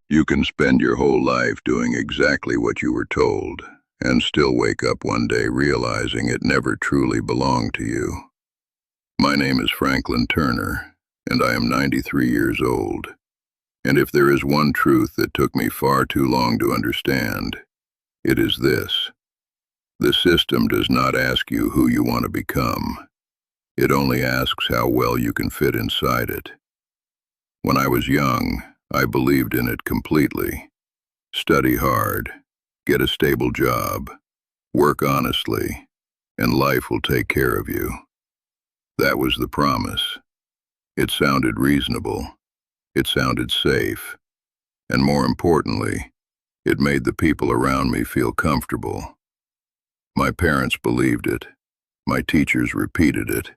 You can spend your whole life doing exactly what you were told, and still wake up one day realizing it never truly belonged to you. My name is Franklin Turner, and I am 93 years old. And if there is one truth that took me far too long to understand, it is this. The system does not ask you who you want to become. It only asks how well you can fit inside it. When I was young, I believed in it completely. Study hard, get a stable job, work honestly, and life will take care of you. That was the promise. It sounded reasonable. It sounded safe. And more importantly, it made the people around me feel comfortable. My parents believed it. My teachers repeated it.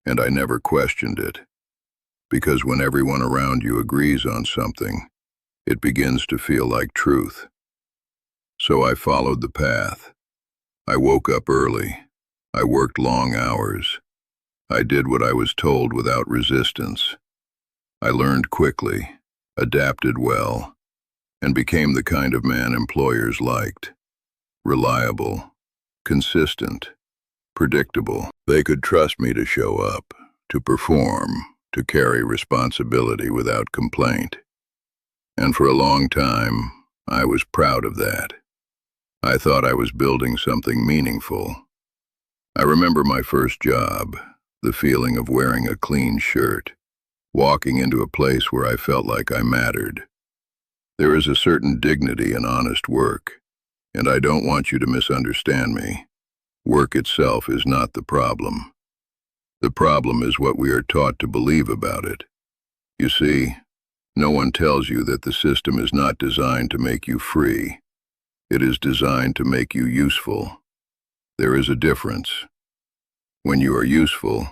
And I never questioned it. Because when everyone around you agrees on something, it begins to feel like truth. So I followed the path. I woke up early. I worked long hours. I did what I was told without resistance. I learned quickly, adapted well, and became the kind of man employers liked. Reliable, consistent, predictable. They could trust me to show up, to perform, to carry responsibility without complaint. And for a long time, I was proud of that. I thought I was building something meaningful. I remember my first job, the feeling of wearing a clean shirt, walking into a place where I felt like I mattered. There is a certain dignity in honest work, and I don't want you to misunderstand me. Work itself is not the problem. The problem is what we are taught to believe about it. You see, no one tells you that the system is not designed to make you free. It is designed to make you useful. There is a difference. When you are useful,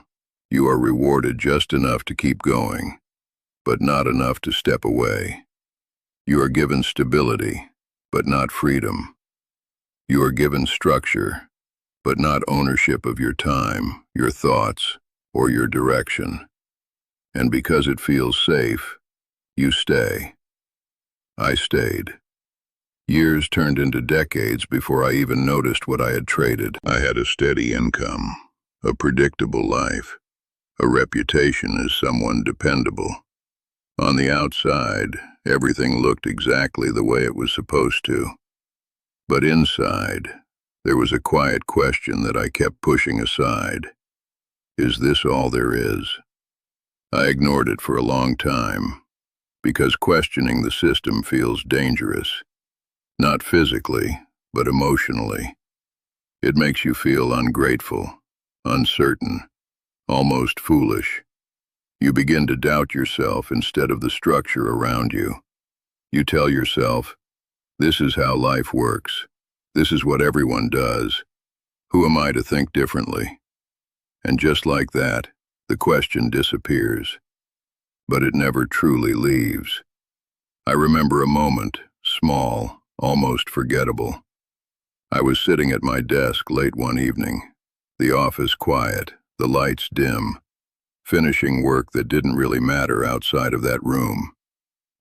you are rewarded just enough to keep going, but not enough to step away. You are given stability, but not freedom. You are given structure, but not ownership of your time, your thoughts, or your direction. And because it feels safe, you stay. I stayed. Years turned into decades before I even noticed what I had traded. I had a steady income, a predictable life, a reputation as someone dependable. On the outside, everything looked exactly the way it was supposed to. But inside, there was a quiet question that I kept pushing aside. Is this all there is? I ignored it for a long time, because questioning the system feels dangerous. Not physically, but emotionally. It makes you feel ungrateful, uncertain, almost foolish. You begin to doubt yourself instead of the structure around you. You tell yourself, this is how life works. This is what everyone does. Who am I to think differently? And just like that, the question disappears. But it never truly leaves. I remember a moment, small, almost forgettable. I was sitting at my desk late one evening, the office quiet, the lights dim, finishing work that didn't really matter outside of that room.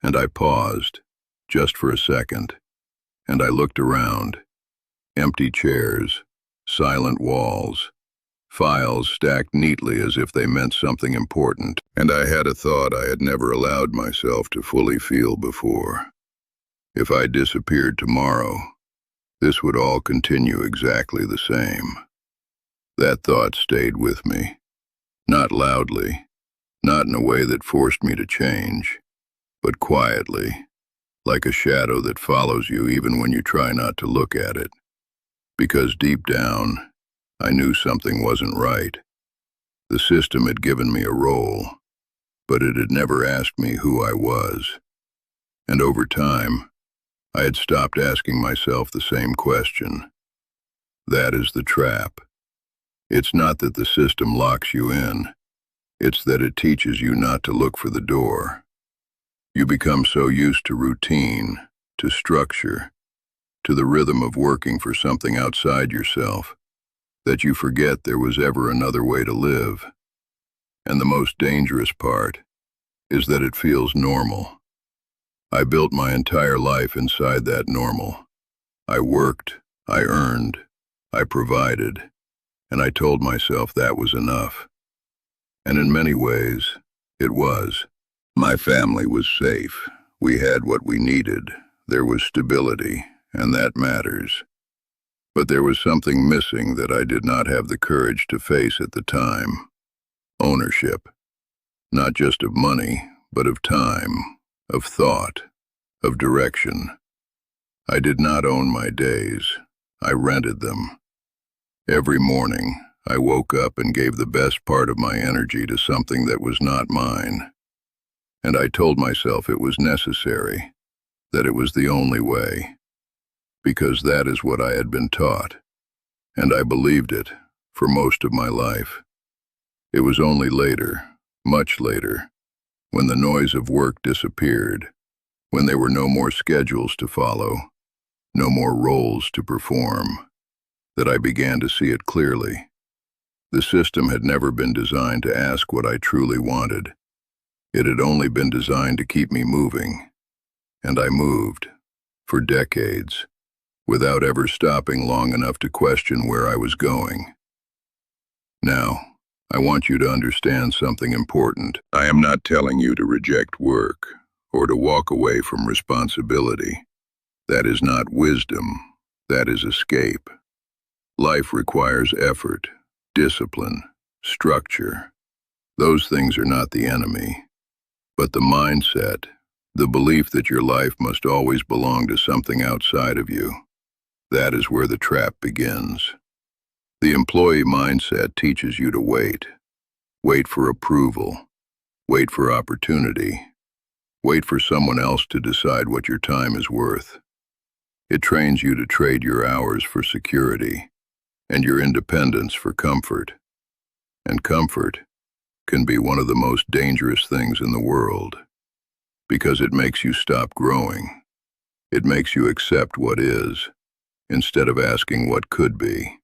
And I paused, just for a second, and I looked around. Empty chairs, silent walls, files stacked neatly as if they meant something important. And I had a thought I had never allowed myself to fully feel before. If I disappeared tomorrow, this would all continue exactly the same. That thought stayed with me. Not loudly, not in a way that forced me to change, but quietly, like a shadow that follows you even when you try not to look at it. Because deep down, I knew something wasn't right. The system had given me a role, but it had never asked me who I was. And over time, I had stopped asking myself the same question. That is the trap. It's not that the system locks you in. It's that it teaches you not to look for the door. You become so used to routine, to structure, to the rhythm of working for something outside yourself, that you forget there was ever another way to live. And the most dangerous part is that it feels normal. I built my entire life inside that normal. I worked, I earned, I provided, and I told myself that was enough. And in many ways, it was. My family was safe. We had what we needed. There was stability, and that matters. But there was something missing that I did not have the courage to face at the time. Ownership. Not just of money, but of time, of thought, of direction. I did not own my days. I rented them. Every morning, I woke up and gave the best part of my energy to something that was not mine. And I told myself it was necessary, that it was the only way, because that is what I had been taught. And I believed it for most of my life. It was only later, much later, when the noise of work disappeared, when there were no more schedules to follow, no more roles to perform, that I began to see it clearly. The system had never been designed to ask what I truly wanted. It had only been designed to keep me moving. And I moved, for decades, without ever stopping long enough to question where I was going. Now, I want you to understand something important. I am not telling you to reject work or to walk away from responsibility. That is not wisdom. That is escape. Life requires effort, discipline, structure. Those things are not the enemy. But the mindset, the belief that your life must always belong to something outside of you, that is where the trap begins. The employee mindset teaches you to wait. Wait for approval. Wait for opportunity. Wait for someone else to decide what your time is worth. It trains you to trade your hours for security and your independence for comfort. And comfort can be one of the most dangerous things in the world, because it makes you stop growing. It makes you accept what is, instead of asking what could be.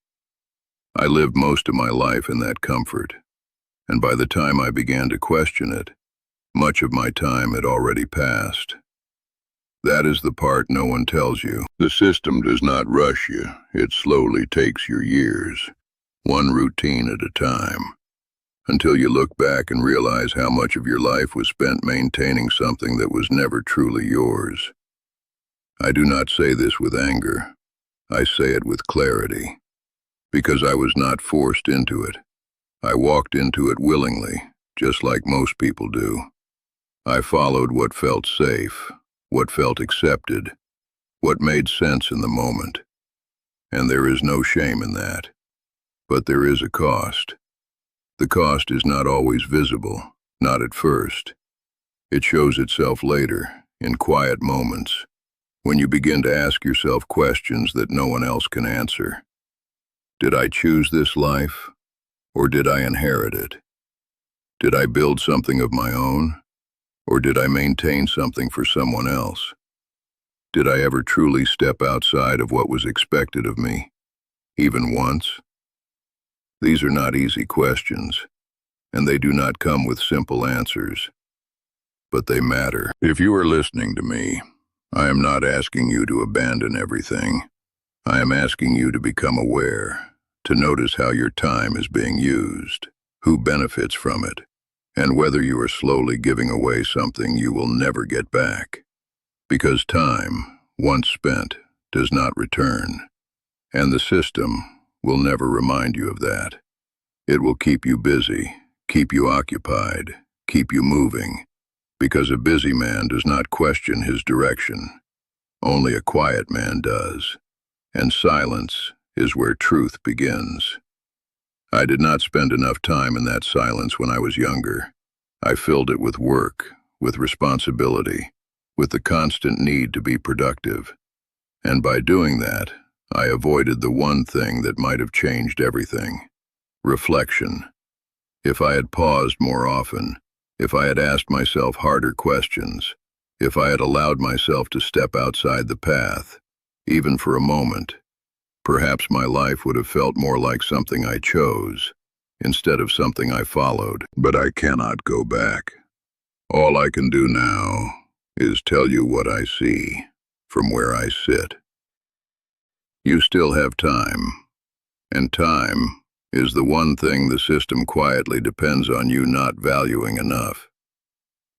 I lived most of my life in that comfort, and by the time I began to question it, much of my time had already passed. That is the part no one tells you. The system does not rush you. It slowly takes your years, one routine at a time, until you look back and realize how much of your life was spent maintaining something that was never truly yours. I do not say this with anger. I say it with clarity, because I was not forced into it. I walked into it willingly, just like most people do. I followed what felt safe, what felt accepted, what made sense in the moment. And there is no shame in that. But there is a cost. The cost is not always visible, not at first. It shows itself later, in quiet moments, when you begin to ask yourself questions that no one else can answer. Did I choose this life, or did I inherit it? Did I build something of my own, or did I maintain something for someone else? Did I ever truly step outside of what was expected of me, even once? These are not easy questions, and they do not come with simple answers, but they matter. If you are listening to me, I am not asking you to abandon everything. I am asking you to become aware, to notice how your time is being used, who benefits from it, and whether you are slowly giving away something you will never get back. Because time, once spent, does not return, and the system will never remind you of that. It will keep you busy, keep you occupied, keep you moving, because a busy man does not question his direction. Only a quiet man does. And silence is where truth begins. I did not spend enough time in that silence when I was younger. I filled it with work, with responsibility, with the constant need to be productive. And by doing that, I avoided the one thing that might have changed everything: reflection. If I had paused more often, if I had asked myself harder questions, if I had allowed myself to step outside the path, even for a moment, perhaps my life would have felt more like something I chose, instead of something I followed. But I cannot go back. All I can do now is tell you what I see from where I sit. You still have time, and time is the one thing the system quietly depends on you not valuing enough.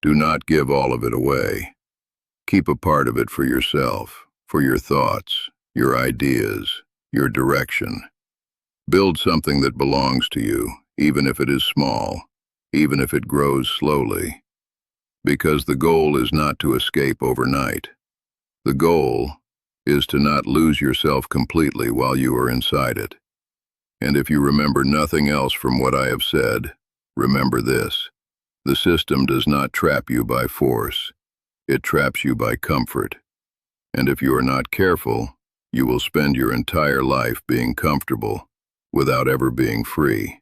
Do not give all of it away. Keep a part of it for yourself, for your thoughts, your ideas, your direction. Build something that belongs to you, even if it is small, even if it grows slowly. Because the goal is not to escape overnight. The goal is to not lose yourself completely while you are inside it. And if you remember nothing else from what I have said, remember this. The system does not trap you by force. It traps you by comfort. And if you are not careful, you will spend your entire life being comfortable without ever being free.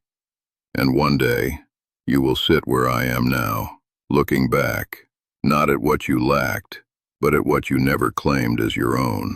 And one day, you will sit where I am now, looking back, not at what you lacked, but at what you never claimed as your own.